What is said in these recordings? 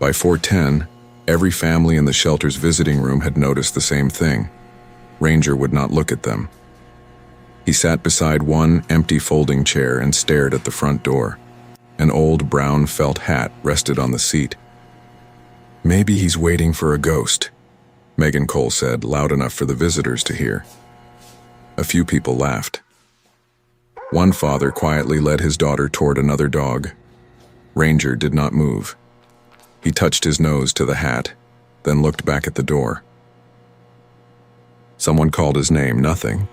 By 4:10, every family in the shelter's visiting room had noticed the same thing. Ranger would not look at them. He sat beside one empty folding chair and stared at the front door. An old brown felt hat rested on the seat. "Maybe he's waiting for a ghost," Megan Cole said, loud enough for the visitors to hear. A few people laughed. One father quietly led his daughter toward another dog. Ranger did not move. He touched his nose to the hat, then looked back at the door. Someone called his name, nothing.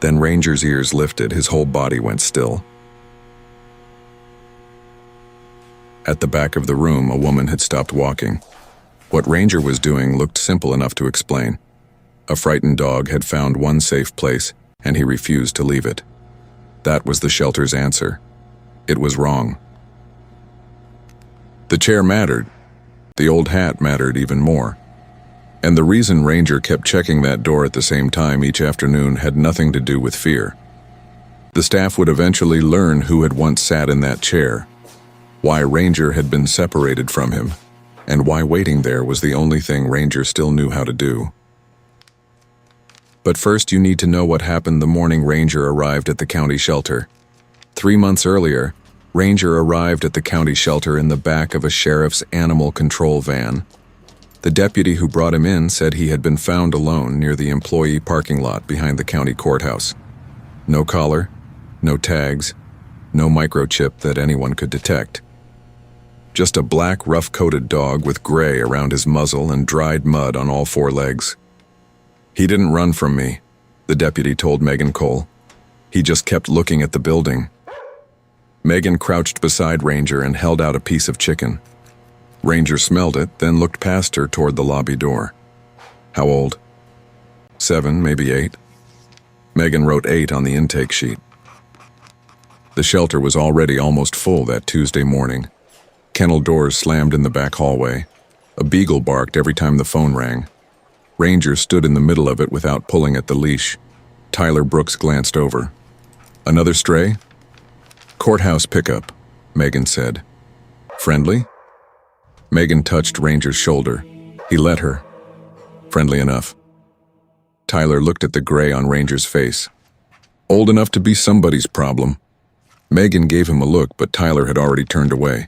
Then Ranger's ears lifted, his whole body went still. At the back of the room, a woman had stopped walking. What Ranger was doing looked simple enough to explain. A frightened dog had found one safe place, and he refused to leave it. That was the shelter's answer. It was wrong. The chair mattered. The old hat mattered even more. And the reason Ranger kept checking that door at the same time each afternoon had nothing to do with fear. The staff would eventually learn who had once sat in that chair, why Ranger had been separated from him, and why waiting there was the only thing Ranger still knew how to do. But first you need to know what happened the morning Ranger arrived at the county shelter. 3 months earlier, Ranger arrived at the county shelter in the back of a sheriff's animal control van. The deputy who brought him in said he had been found alone near the employee parking lot behind the county courthouse. No collar, no tags, no microchip that anyone could detect. Just a black, rough-coated dog with gray around his muzzle and dried mud on all 4 legs. "He didn't run from me," the deputy told Megan Cole. "He just kept looking at the building." Megan crouched beside Ranger and held out a piece of chicken. Ranger smelled it, then looked past her toward the lobby door. "How old?" 7, maybe 8. Megan wrote 8 on the intake sheet. The shelter was already almost full that Tuesday morning. Kennel doors slammed in the back hallway. A beagle barked every time the phone rang. Ranger stood in the middle of it without pulling at the leash. Tyler Brooks glanced over. "Another stray?" "Courthouse pickup," Megan said. "Friendly?" Megan touched Ranger's shoulder. He let her. "Friendly enough." Tyler looked at the gray on Ranger's face. "Old enough to be somebody's problem." Megan gave him a look, but Tyler had already turned away.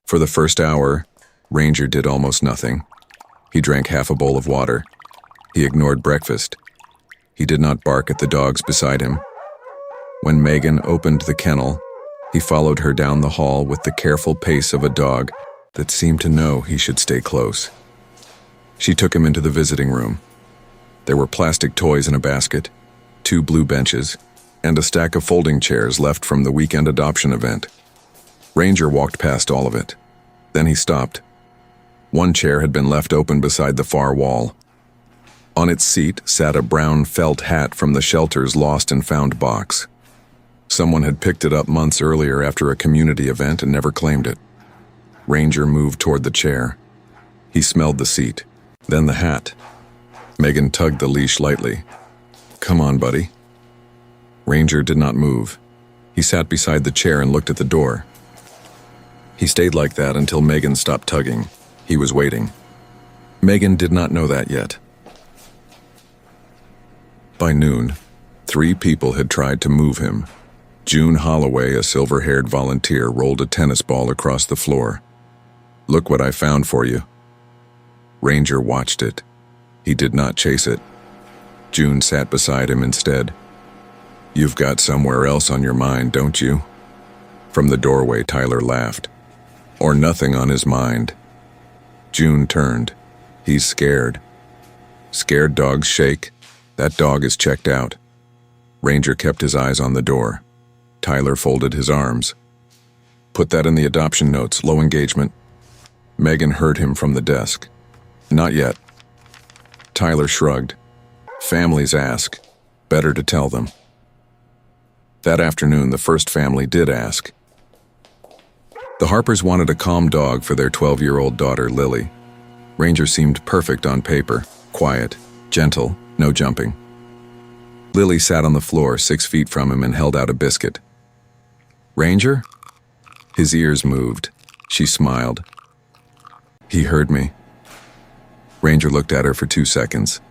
For the first hour, Ranger did almost nothing. He drank half a bowl of water. He ignored breakfast. He did not bark at the dogs beside him. When Megan opened the kennel, he followed her down the hall with the careful pace of a dog that seemed to know he should stay close. She took him into the visiting room. There were plastic toys in a basket, 2 blue benches, and a stack of folding chairs left from the weekend adoption event. Ranger walked past all of it. Then he stopped. One chair had been left open beside the far wall. On its seat sat a brown felt hat from the shelter's lost and found box. Someone had picked it up months earlier after a community event and never claimed it. Ranger moved toward the chair. He smelled the seat, then the hat. Megan tugged the leash lightly. "Come on, buddy." Ranger did not move. He sat beside the chair and looked at the door. He stayed like that until Megan stopped tugging. He was waiting. Megan did not know that yet. By noon, 3 people had tried to move him. June Holloway, a silver-haired volunteer, rolled a tennis ball across the floor. "Look what I found for you." Ranger watched it. He did not chase it. June sat beside him instead. "You've got somewhere else on your mind, don't you?" From the doorway, Tyler laughed. "Or nothing on his mind." June turned. "He's scared." "Scared dogs shake. That dog is checked out." Ranger kept his eyes on the door. Tyler folded his arms. "Put that in the adoption notes, low engagement." Megan heard him from the desk. "Not yet." Tyler shrugged. "Families ask. Better to tell them." That afternoon, the first family did ask. The Harpers wanted a calm dog for their 12-year-old daughter, Lily. Ranger seemed perfect on paper, quiet, gentle, no jumping. Lily sat on the floor 6 feet from him and held out a biscuit. "Ranger?" His ears moved. She smiled. He heard me. Ranger looked at her for 2 seconds.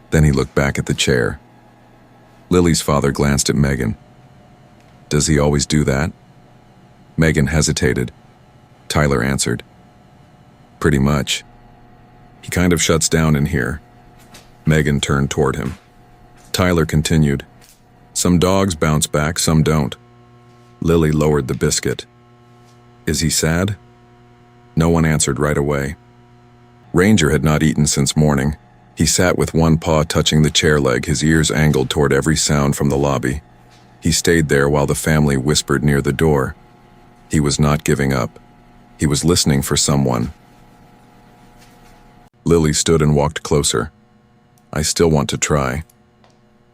Then he looked back at the chair. Lily's father glanced at Megan. Does he always do that? Megan hesitated. Tyler answered. Pretty much. He kind of shuts down in here. Megan turned toward him. Tyler continued. Some dogs bounce back, some don't. Lily lowered the biscuit. Is he sad? No one answered right away. Ranger had not eaten since morning. He sat with one paw touching the chair leg, his ears angled toward every sound from the lobby. He stayed there while the family whispered near the door. He was not giving up. He was listening for someone. Lily stood and walked closer. I still want to try.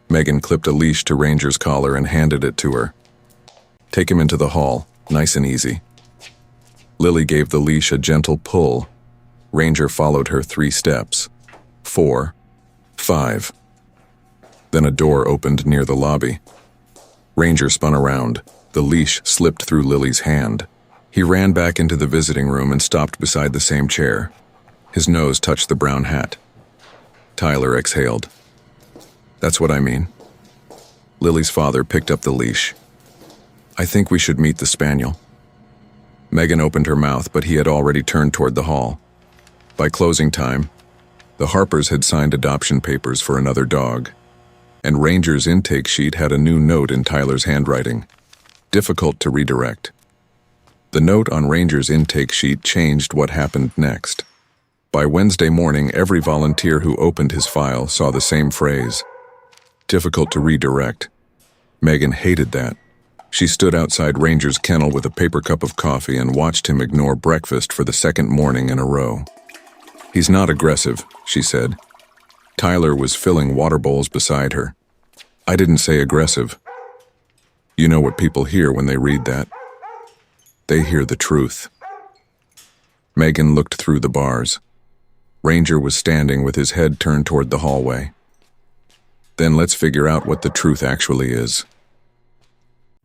Megan clipped a leash to Ranger's collar and handed it to her. Take him into the hall, nice and easy. Lily gave the leash a gentle pull. Ranger followed her 3 steps. 4, 5. Then a door opened near the lobby. Ranger spun around. The leash slipped through Lily's hand. He ran back into the visiting room and stopped beside the same chair. His nose touched the brown hat. Tyler exhaled. That's what I mean. Lily's father picked up the leash. I think we should meet the spaniel. Megan opened her mouth, but he had already turned toward the hall. By closing time, the Harpers had signed adoption papers for another dog, and Ranger's intake sheet had a new note in Tyler's handwriting. Difficult to redirect. The note on Ranger's intake sheet changed what happened next. By Wednesday morning, every volunteer who opened his file saw the same phrase. Difficult to redirect. Megan hated that. She stood outside Ranger's kennel with a paper cup of coffee and watched him ignore breakfast for the 2nd morning in a row. He's not aggressive, she said. Tyler was filling water bowls beside her. I didn't say aggressive. You know what people hear when they read that. They hear the truth. Megan looked through the bars. Ranger was standing with his head turned toward the hallway. Then let's figure out what the truth actually is.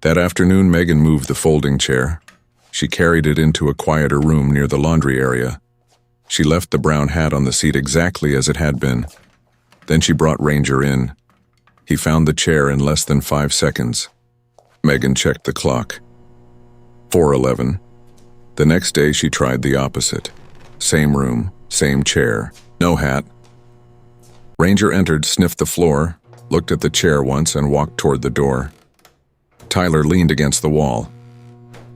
That afternoon, Megan moved the folding chair. She carried it into a quieter room near the laundry area. She left the brown hat on the seat exactly as it had been. Then she brought Ranger in. He found the chair in less than 5 seconds. Megan checked the clock. 4:11. The next day she tried the opposite. Same room, same chair, no hat. Ranger entered, sniffed the floor, looked at the chair once, and walked toward the door. Tyler leaned against the wall.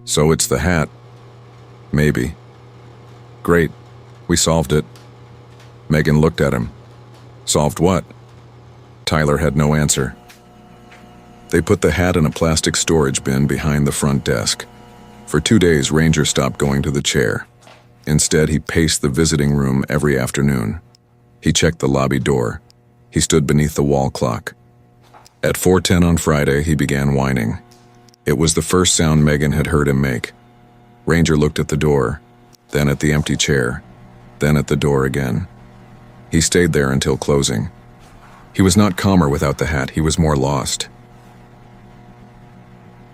So it's the hat. Maybe. Great. We solved it. Megan looked at him. Solved what? Tyler had no answer. They put the hat in a plastic storage bin behind the front desk. For 2 days, Ranger stopped going to the chair. Instead, he paced the visiting room every afternoon. He checked the lobby door. He stood beneath the wall clock. At 4:10 on Friday, he began whining. It was the first sound Megan had heard him make. Ranger looked at the door, then at the empty chair, then at the door again. He stayed there until closing. He was not calmer without the hat, he was more lost.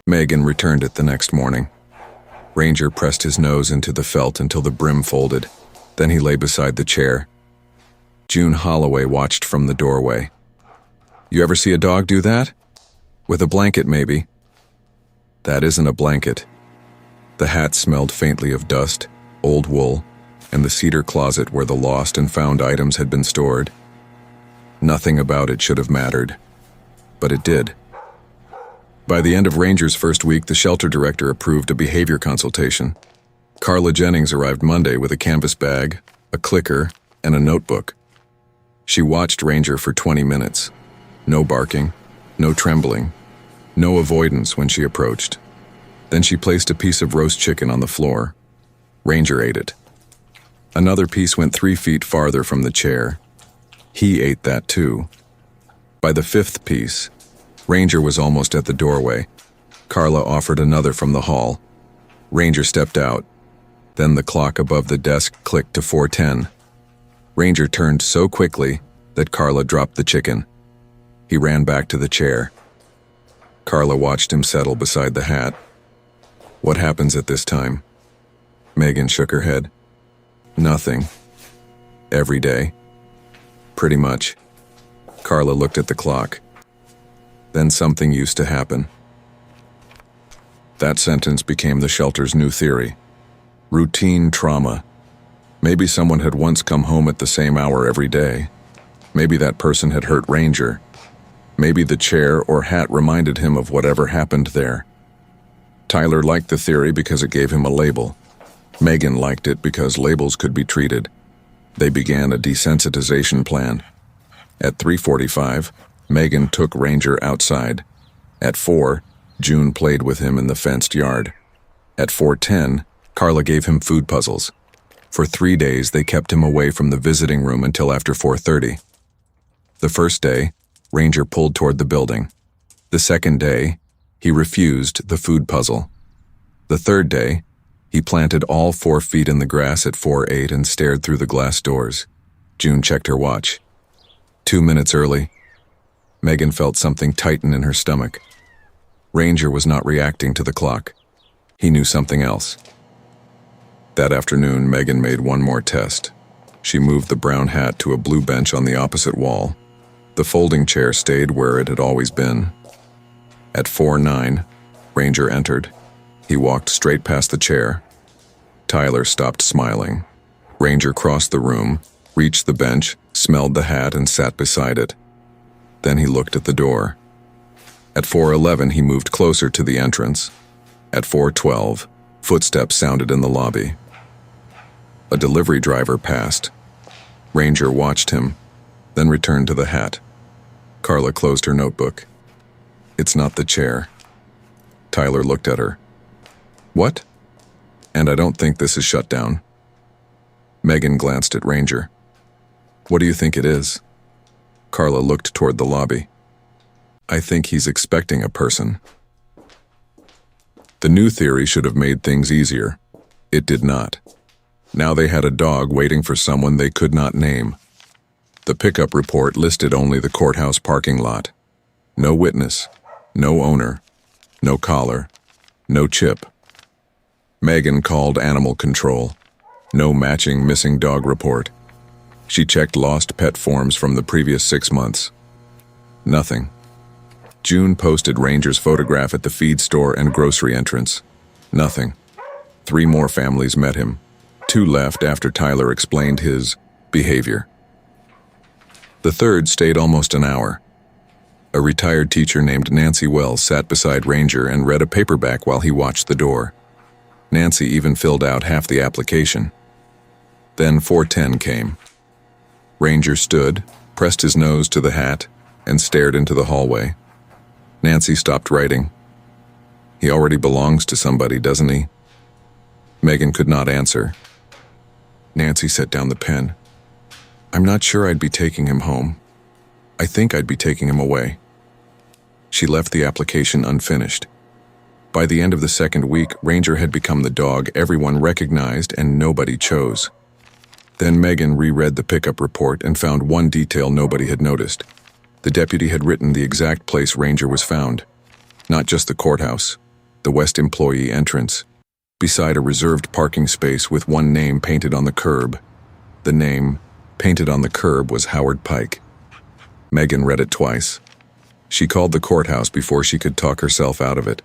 Megan returned it the next morning. Ranger pressed his nose into the felt until the brim folded. Then he lay beside the chair. June Holloway watched from the doorway. You ever see a dog do that? With a blanket, maybe. That isn't a blanket. The hat smelled faintly of dust, old wool, and the cedar closet where the lost and found items had been stored. Nothing about it should have mattered, but it did. By the end of Ranger's first week, the shelter director approved a behavior consultation. Carla Jennings arrived Monday with a canvas bag, a clicker, and a notebook. She watched Ranger for 20 minutes. No barking, no trembling, no avoidance when she approached. Then she placed a piece of roast chicken on the floor. Ranger ate it. Another piece went 3 feet farther from the chair. He ate that too. By the 5th piece, Ranger was almost at the doorway. Carla offered another from the hall. Ranger stepped out. Then the clock above the desk clicked to 4:10. Ranger turned so quickly that Carla dropped the chicken. He ran back to the chair. Carla watched him settle beside the hat. What happens at this time? Megan shook her head. Nothing. Every day. Pretty much. Carla looked at the clock. Then something used to happen. That sentence became the shelter's new theory. Routine trauma. Maybe someone had once come home at the same hour every day. Maybe that person had hurt Ranger. Maybe the chair or hat reminded him of whatever happened there. Tyler liked the theory because it gave him a label. Megan liked it because labels could be treated. They began a desensitization plan. At 3:45, Megan took Ranger outside. At 4, June played with him in the fenced yard. At 4:10, Carla gave him food puzzles. For 3 days, they kept him away from the visiting room until after 4:30. The first day, Ranger pulled toward the building. The second day, he refused the food puzzle. The third day, he planted all 4 feet in the grass at 4:08 and stared through the glass doors. June checked her watch. 2 minutes early. Megan felt something tighten in her stomach. Ranger was not reacting to the clock. He knew something else. That afternoon, Megan made one more test. She moved the brown hat to a blue bench on the opposite wall. The folding chair stayed where it had always been. At 4:09, Ranger entered. He walked straight past the chair. Tyler stopped smiling. Ranger crossed the room, reached the bench, smelled the hat, and sat beside it. Then he looked at the door. At 4:11, he moved closer to the entrance. At 4:12, footsteps sounded in the lobby. A delivery driver passed. Ranger watched him, then returned to the hat. Carla closed her notebook. It's not the chair. Tyler looked at her. What? And I don't think this is shut down. Megan glanced at Ranger. What do you think it is? Carla looked toward the lobby. I think he's expecting a person. The new theory should have made things easier. It did not. Now they had a dog waiting for someone they could not name. The pickup report listed only the courthouse parking lot. No witness, no owner, no collar, no chip. Megan called animal control. No matching missing dog report. She checked lost pet forms from the previous 6 months. Nothing. June posted Ranger's photograph at the feed store and grocery entrance. Nothing. 3 more families met him. 2 left after Tyler explained his behavior. The third stayed almost an hour. A retired teacher named Nancy Wells sat beside Ranger and read a paperback while he watched the door. Nancy even filled out half the application. Then 4:10 came. Ranger stood, pressed his nose to the hat, and stared into the hallway. Nancy stopped writing. He already belongs to somebody, doesn't he? Megan could not answer. Nancy set down the pen. I'm not sure I'd be taking him home. I think I'd be taking him away. She left the application unfinished. By the end of the second week, Ranger had become the dog everyone recognized and nobody chose. Then Megan reread the pickup report and found one detail nobody had noticed. The deputy had written the exact place Ranger was found. Not just the courthouse, the West employee entrance, beside a reserved parking space with one name painted on the curb. The name, painted on the curb, was Howard Pike. Megan read it twice. She called the courthouse before she could talk herself out of it.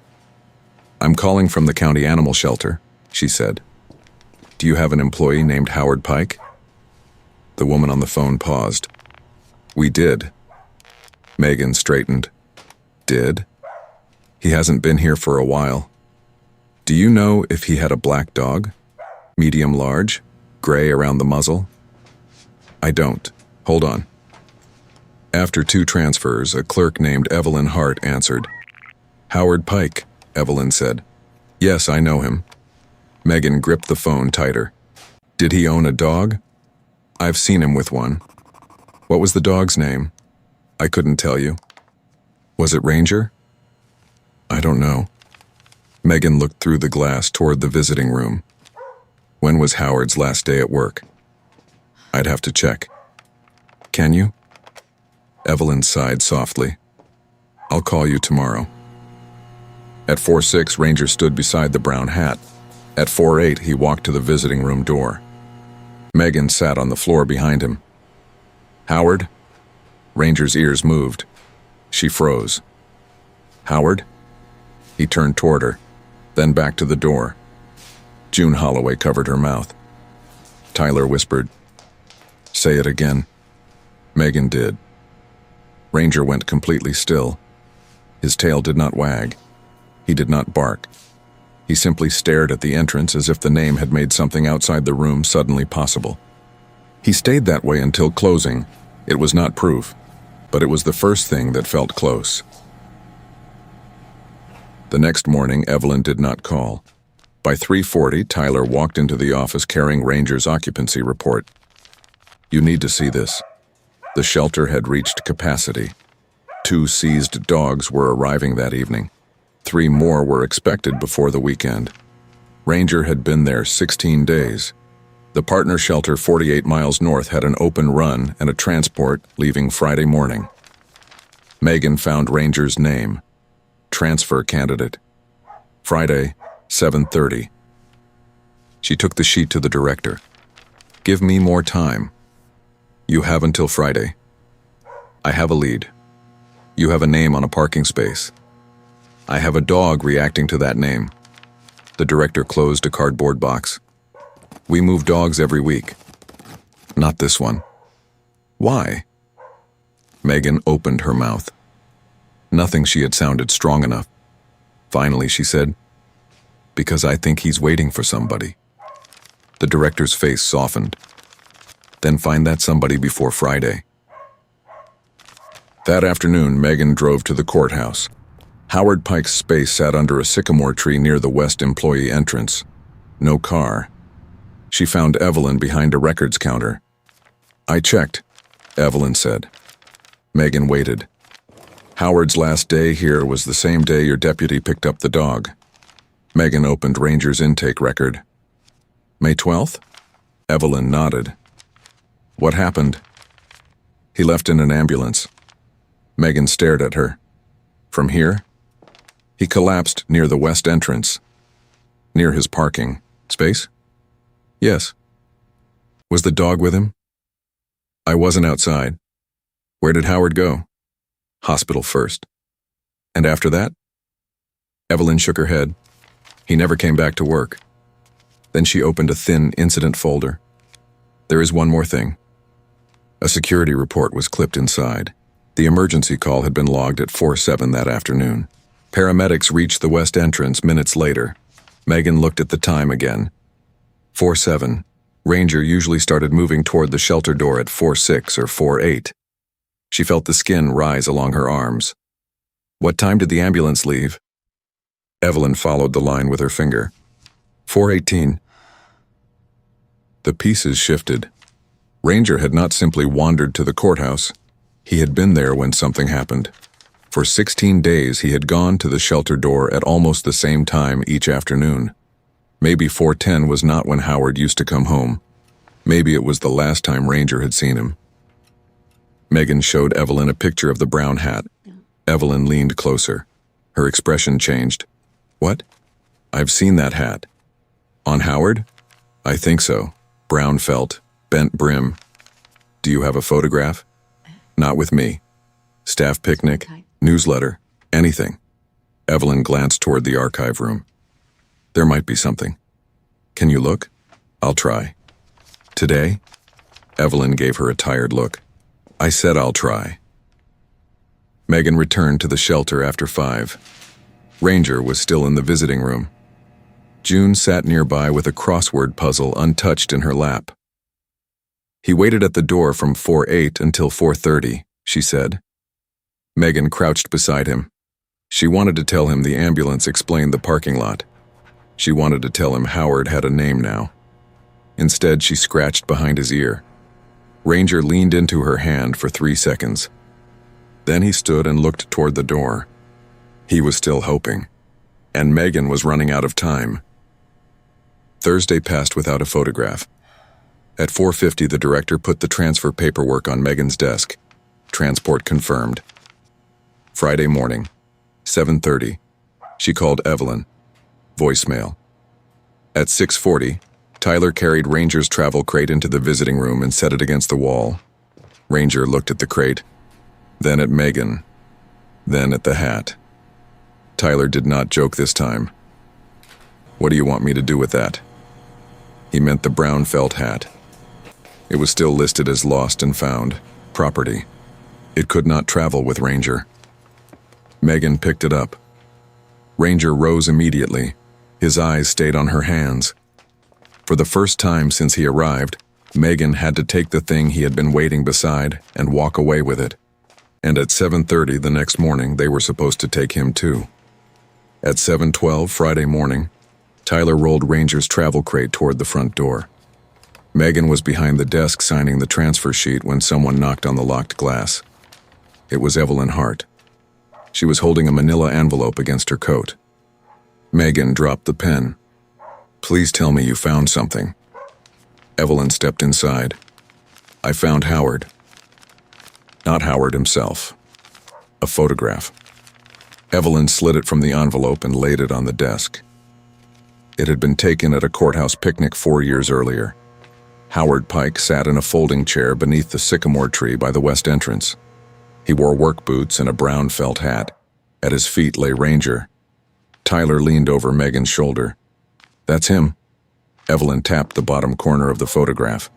I'm calling from the county animal shelter, she said. Do you have an employee named Howard Pike? The woman on the phone paused. We did. Megan straightened. Did? He hasn't been here for a while. Do you know if he had a black dog? Medium large? Gray around the muzzle? I don't. Hold on. After 2 transfers, a clerk named Evelyn Hart answered. Howard Pike, Evelyn said. Yes, I know him. Megan gripped the phone tighter. Did he own a dog? I've seen him with one. What was the dog's name? I couldn't tell you. Was it Ranger? I don't know. Megan looked through the glass toward the visiting room. When was Howard's last day at work? I'd have to check. Can you? Evelyn sighed softly. I'll call you tomorrow. At 4:06, Ranger stood beside the brown hat. At 4:08, he walked to the visiting room door. Megan sat on the floor behind him. "Howard?" Ranger's ears moved. She froze. "Howard?" He turned toward her, then back to the door. June Holloway covered her mouth. Tyler whispered, "Say it again." Megan did. Ranger went completely still. His tail did not wag. He did not bark. He simply stared at the entrance as if the name had made something outside the room suddenly possible. He stayed that way until closing. It was not proof, but it was the first thing that felt close. The next morning, Evelyn did not call. By 3:40, Tyler walked into the office carrying Ranger's occupancy report. "You need to see this." The shelter had reached capacity. 2 seized dogs were arriving that evening. 3 more were expected before the weekend. Ranger had been there 16 days. The partner shelter 48 miles north had an open run and a transport leaving Friday morning. Megan found Ranger's name. Transfer candidate. Friday, 7:30. She took the sheet to the director. "Give me more time." "You have until Friday." "I have a lead." "You have a name on a parking space." "I have a dog reacting to that name." The director closed a cardboard box. "We move dogs every week." "Not this one." "Why?" Megan opened her mouth. Nothing she had sounded strong enough. Finally, she said, "Because I think he's waiting for somebody." The director's face softened. "Then find that somebody before Friday." That afternoon, Megan drove to the courthouse. Howard Pike's space sat under a sycamore tree near the west employee entrance. No car. She found Evelyn behind a records counter. "I checked," Evelyn said. Megan waited. "Howard's last day here was the same day your deputy picked up the dog." Megan opened Ranger's intake record. "May 12th? Evelyn nodded. "What happened?" "He left in an ambulance." Megan stared at her. "From here?" "He collapsed near the west entrance." "Near his parking space?" "Yes." "Was the dog with him?" "I wasn't outside." "Where did Howard go?" "Hospital first." "And after that?" Evelyn shook her head. "He never came back to work." Then she opened a thin incident folder. "There is one more thing." A security report was clipped inside. The emergency call had been logged at 4:07 that afternoon. Paramedics reached the west entrance minutes later. Megan looked at the time again. 4:07. Ranger usually started moving toward the shelter door at 4:06 or 4:08. She felt the skin rise along her arms. "What time did the ambulance leave?" Evelyn followed the line with her finger. 4:18. The pieces shifted. Ranger had not simply wandered to the courthouse. He had been there when something happened. For 16 days, he had gone to the shelter door at almost the same time each afternoon. Maybe 4:10 was not when Howard used to come home. Maybe it was the last time Ranger had seen him. Megan showed Evelyn a picture of the brown hat. Evelyn leaned closer. Her expression changed. "What?" "I've seen that hat." "On Howard?" "I think so. Brown felt, bent brim." "Do you have a photograph?" "Not with me." "Staff picnic, newsletter, anything." Evelyn glanced toward the archive room. "There might be something." "Can you look?" "I'll try." "Today?" Evelyn gave her a tired look. "I said I'll try." Megan returned to the shelter after 5. Ranger was still in the visiting room. June sat nearby with a crossword puzzle untouched in her lap. "He waited at the door from 4:08 until 4:30, she said. Megan crouched beside him. She wanted to tell him the ambulance explained the parking lot. She wanted to tell him Howard had a name now. Instead, she scratched behind his ear. Ranger leaned into her hand for 3 seconds. Then he stood and looked toward the door. He was still hoping. And Megan was running out of time. Thursday passed without a photograph. At 4:50, the director put the transfer paperwork on Megan's desk. Transport confirmed. Friday morning, 7:30. She called Evelyn. Voicemail. At 6:40, Tyler carried Ranger's travel crate into the visiting room and set it against the wall. Ranger looked at the crate, then at Megan, then at the hat. Tyler did not joke this time. "What do you want me to do with that?" He meant the brown felt hat. It was still listed as lost and found property. It could not travel with Ranger. Megan picked it up. Ranger rose immediately. His eyes stayed on her hands. For the first time since he arrived, Megan had to take the thing he had been waiting beside and walk away with it. And at 7:30 the next morning, they were supposed to take him too. At 7:12 Friday morning, Tyler rolled Ranger's travel crate toward the front door. Megan was behind the desk signing the transfer sheet when someone knocked on the locked glass. It was Evelyn Hart. She was holding a manila envelope against her coat. Megan dropped the pen. "Please tell me you found something." Evelyn stepped inside. "I found Howard." Not Howard himself. A photograph. Evelyn slid it from the envelope and laid it on the desk. It had been taken at a courthouse picnic 4 years earlier. Howard Pike sat in a folding chair beneath the sycamore tree by the west entrance. He wore work boots and a brown felt hat. At his feet lay Ranger. Tyler leaned over Megan's shoulder. "That's him." Evelyn tapped the bottom corner of the photograph.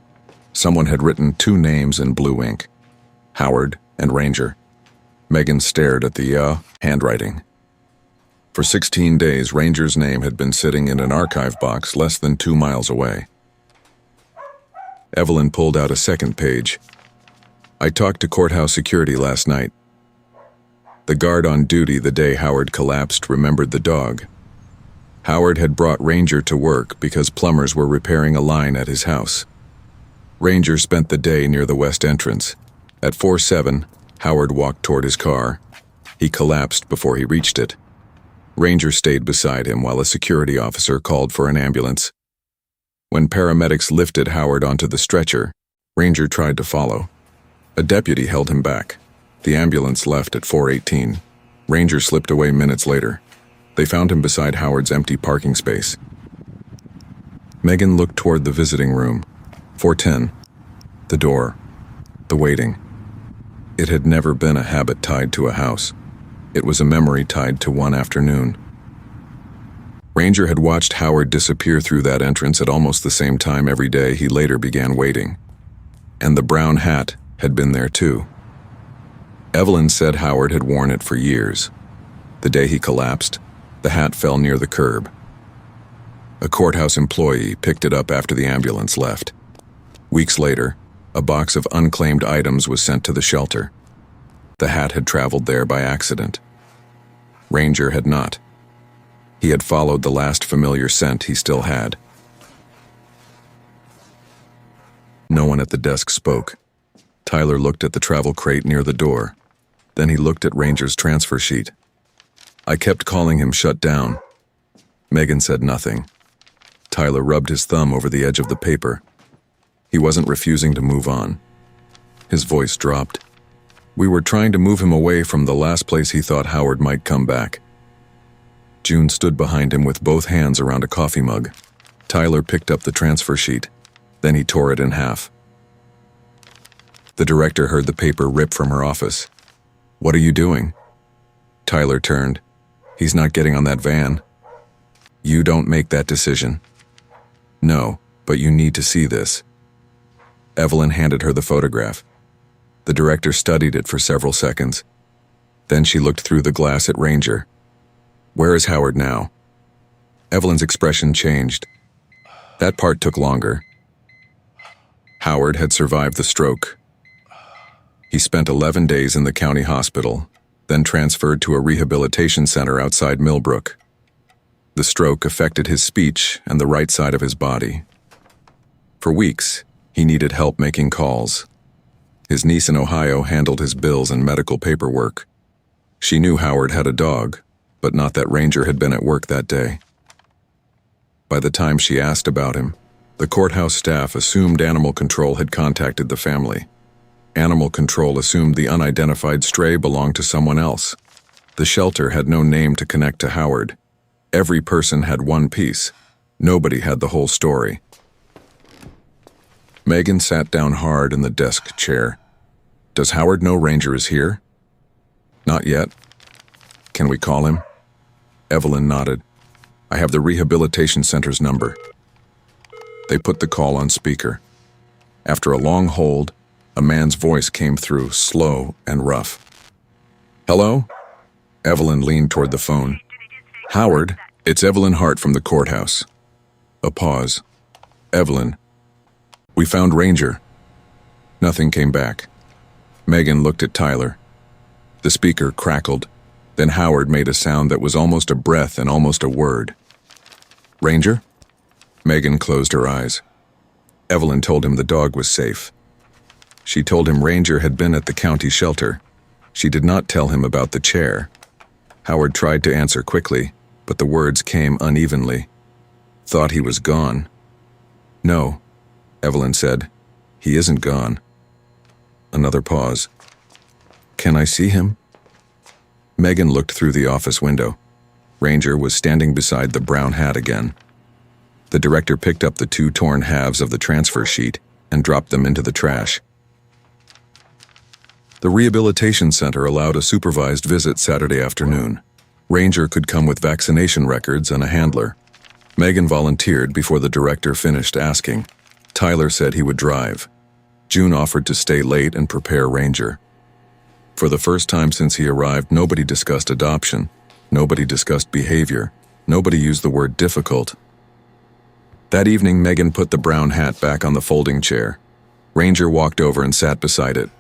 Someone had written 2 names in blue ink. Howard and Ranger. Megan stared at the handwriting. For 16 days, Ranger's name had been sitting in an archive box less than 2 miles away. Evelyn pulled out a second page. "I talked to courthouse security last night. The guard on duty the day Howard collapsed remembered the dog. Howard had brought Ranger to work because plumbers were repairing a line at his house. Ranger spent the day near the west entrance. At 4:07, Howard walked toward his car. He collapsed before he reached it. Ranger stayed beside him while a security officer called for an ambulance. When paramedics lifted Howard onto the stretcher, Ranger tried to follow. A deputy held him back. The ambulance left at 4:18. Ranger slipped away minutes later. They found him beside Howard's empty parking space. Megan looked toward the visiting room. 4:10. The door. The waiting. It had never been a habit tied to a house. It was a memory tied to one afternoon. Ranger had watched Howard disappear through that entrance at almost the same time every day he later began waiting. And the brown hat had been there too. Evelyn said Howard had worn it for years. The day he collapsed, the hat fell near the curb. A courthouse employee picked it up after the ambulance left. Weeks later, a box of unclaimed items was sent to the shelter. The hat had traveled there by accident. Ranger had not. He had followed the last familiar scent he still had. No one at the desk spoke. Tyler looked at the travel crate near the door. Then he looked at Ranger's transfer sheet. "I kept calling him shut down." Megan said nothing. Tyler rubbed his thumb over the edge of the paper. He wasn't refusing to move on. His voice dropped. "We were trying to move him away from the last place he thought Howard might come back." June stood behind him with both hands around a coffee mug. Tyler picked up the transfer sheet. Then he tore it in half. The director heard the paper rip from her office. "What are you doing?" Tyler turned. "He's not getting on that van." "You don't make that decision." "No, but you need to see this." Evelyn handed her the photograph. The director studied it for several seconds. Then she looked through the glass at Ranger. "Where is Howard now?" Evelyn's expression changed. That part took longer. Howard had survived the stroke. He spent 11 days in the county hospital, then transferred to a rehabilitation center outside Millbrook. The stroke affected his speech and the right side of his body. For weeks, he needed help making calls. His niece in Ohio handled his bills and medical paperwork. She knew Howard had a dog, but not that Ranger had been at work that day. By the time she asked about him, the courthouse staff assumed Animal Control had contacted the family. Animal Control assumed the unidentified stray belonged to someone else. The shelter had no name to connect to Howard. Every person had one piece. Nobody had the whole story. Megan sat down hard in the desk chair. Does Howard know Ranger is here? Not yet. Can we call him? Evelyn nodded. I have the rehabilitation center's number. They put the call on speaker. After a long hold, a man's voice came through, slow and rough. Hello? Evelyn leaned toward the phone. Howard, it's Evelyn Hart from the courthouse. A pause. Evelyn. We found Ranger. Nothing came back. Megan looked at Tyler. The speaker crackled. Then Howard made a sound that was almost a breath and almost a word. Ranger? Megan closed her eyes. Evelyn told him the dog was safe. She told him Ranger had been at the county shelter. She did not tell him about the chair. Howard tried to answer quickly, but the words came unevenly. Thought he was gone. No, Evelyn said. He isn't gone. Another pause. Can I see him? Megan looked through the office window. Ranger was standing beside the brown hat again. The director picked up the 2 torn halves of the transfer sheet and dropped them into the trash. The rehabilitation center allowed a supervised visit Saturday afternoon. Ranger could come with vaccination records and a handler. Megan volunteered before the director finished asking. Tyler said he would drive. June offered to stay late and prepare Ranger. For the first time since he arrived, nobody discussed adoption. Nobody discussed behavior. Nobody used the word difficult. That evening, Megan put the brown hat back on the folding chair. Ranger walked over and sat beside it.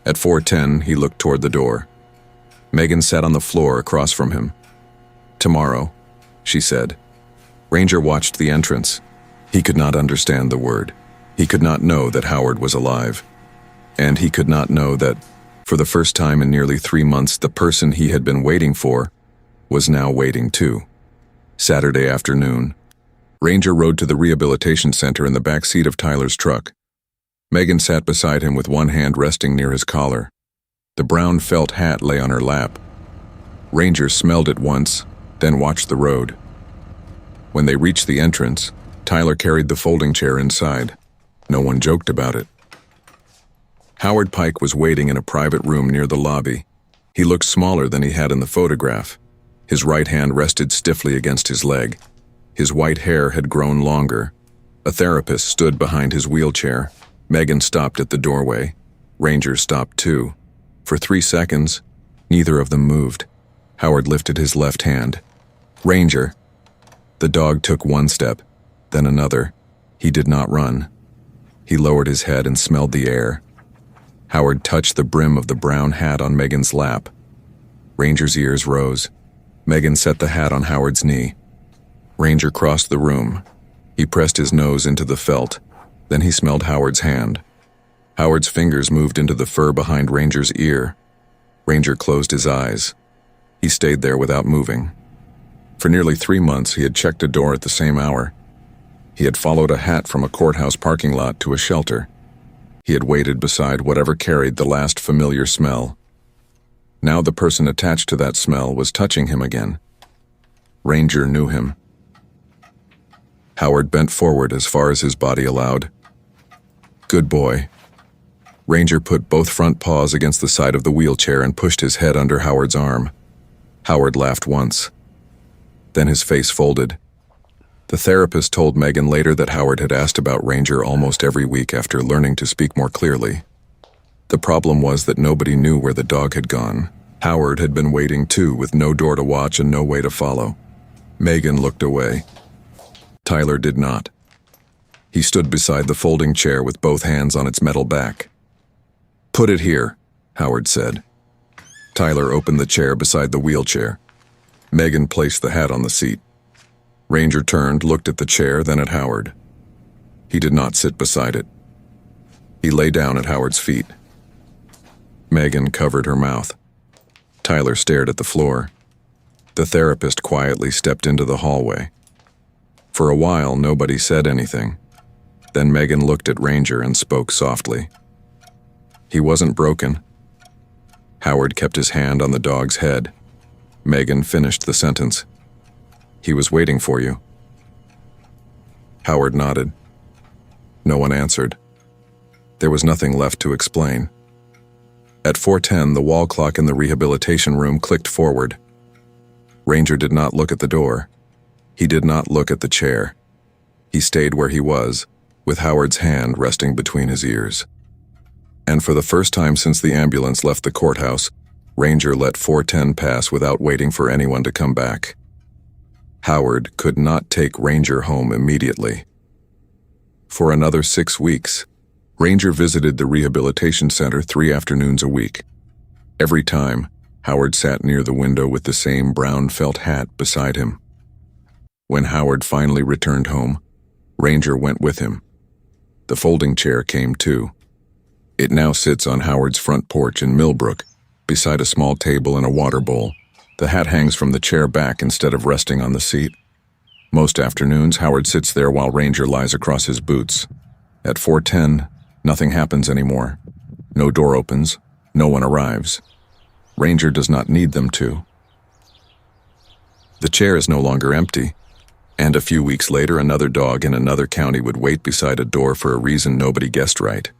At 4:10, he looked toward the door. Megan sat on the floor across from him. Tomorrow, she said. Ranger watched the entrance. He could not understand the word. He could not know that Howard was alive. And he could not know that, for the first time in nearly 3 months, the person he had been waiting for was now waiting too. Saturday afternoon, Ranger rode to the rehabilitation center in the back seat of Tyler's truck. Megan sat beside him with one hand resting near his collar. The brown felt hat lay on her lap. Ranger smelled it once, then watched the road. When they reached the entrance, Tyler carried the folding chair inside. No one joked about it. Howard Pike was waiting in a private room near the lobby. He looked smaller than he had in the photograph. His right hand rested stiffly against his leg. His white hair had grown longer. A therapist stood behind his wheelchair. Megan stopped at the doorway. Ranger stopped too. For 3 seconds, neither of them moved. Howard lifted his left hand. Ranger. The dog took 1 step, then another. He did not run. He lowered his head and smelled the air. Howard touched the brim of the brown hat on Megan's lap. Ranger's ears rose. Megan set the hat on Howard's knee. Ranger crossed the room. He pressed his nose into the felt. Then he smelled Howard's hand. Howard's fingers moved into the fur behind Ranger's ear. Ranger closed his eyes. He stayed there without moving. For nearly 3 months, he had checked a door at the same hour. He had followed a hat from a courthouse parking lot to a shelter. He had waited beside whatever carried the last familiar smell. Now the person attached to that smell was touching him again. Ranger knew him. Howard bent forward as far as his body allowed. Good boy. Ranger put both front paws against the side of the wheelchair and pushed his head under Howard's arm. Howard laughed once. Then his face folded. The therapist told Megan later that Howard had asked about Ranger almost every week after learning to speak more clearly. The problem was that nobody knew where the dog had gone. Howard had been waiting too, with no door to watch and no way to follow. Megan looked away. Tyler did not. He stood beside the folding chair with both hands on its metal back. Put it here, Howard said. Tyler opened the chair beside the wheelchair. Megan placed the hat on the seat. Ranger turned, looked at the chair, then at Howard. He did not sit beside it. He lay down at Howard's feet. Megan covered her mouth. Tyler stared at the floor. The therapist quietly stepped into the hallway. For a while, nobody said anything. Then Megan looked at Ranger and spoke softly. He wasn't broken. Howard kept his hand on the dog's head. Megan finished the sentence. He was waiting for you. Howard nodded. No one answered. There was nothing left to explain. At 4:10, the wall clock in the rehabilitation room clicked forward. Ranger did not look at the door. He did not look at the chair. He stayed where he was, with Howard's hand resting between his ears. And for the first time since the ambulance left the courthouse, Ranger let 4:10 pass without waiting for anyone to come back. Howard could not take Ranger home immediately. For another 6 weeks, Ranger visited the rehabilitation center 3 afternoons a week. Every time, Howard sat near the window with the same brown felt hat beside him. When Howard finally returned home, Ranger went with him. The folding chair came too. It now sits on Howard's front porch in Millbrook, beside a small table and a water bowl. The hat hangs from the chair back instead of resting on the seat. Most afternoons, Howard sits there while Ranger lies across his boots. At 4:10, nothing happens anymore. No door opens, no one arrives. Ranger does not need them to. The chair is no longer empty, and a few weeks later another dog in another county would wait beside a door for a reason nobody guessed right.